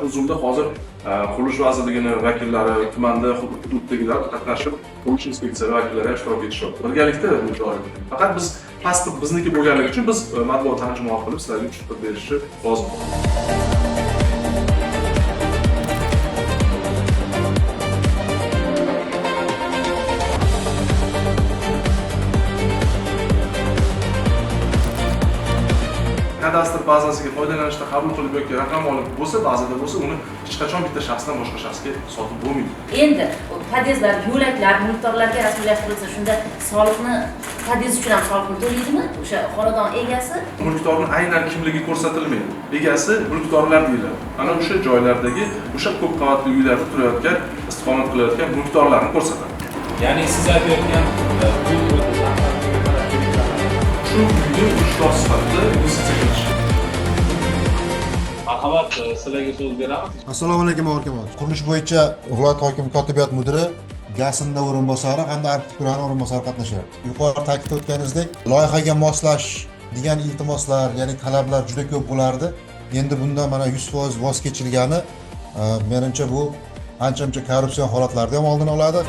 huzurida hozir Qurilish vazirligining vakillari, tumanda hududdagilar qatnashib, qurilish inspeksiyasi vakillari ishtirok etishyapti. Birgalikda bu doim. Faqat biz pasport bizniki bo'lganligi uchun biz matbuot tarjimon qilib sizlarga tushuntirib berishni lozim. Kadastr bazasiga foydalanishda qabul qilib yoki raqam olib bo'lsa, bazada bo'lsa, uni hech qachon bitta shaxsdan boshqa shaxsga sotib bo'lmaydi. Endi podyezdlar, yo'laklar, mulkdorlarga rasmiylashtirilsa, shunda soliqni podyezd uchun ham soliqni to'laydimi? O'sha xonadon egasi mulkdorning aynan kimligi ko'rsatilmaydi. Egasi mulkdorlar deyiladi. Ana o'sha joylardagi o'sha ko'p qavatli uylarda turayotgan, istiqomat qilayotgan mulkdorlarni ko'rsatadi. Ya'ni siz aytayotgan shu uyni ishloq sifatida investitsiya qilish. marhamat, sizlarga so'z beramiz. Assalomu alaykum, qurilish bo'yicha viloyat hokimi kotibiyat mudiri, Gasinda o'rinbosari hamda arxitekturani o'rinbosari qatnashyapti. Yuqorida ta'kid etganingizdek, loyihaga moslash degan iltimoslar, ya'ni talablar juda ko'p bo'lardi. Endi bundan mana 100% voz kechilgani, menimcha bu ancha-muncha korrupsion holatlarni ham oldini oladi.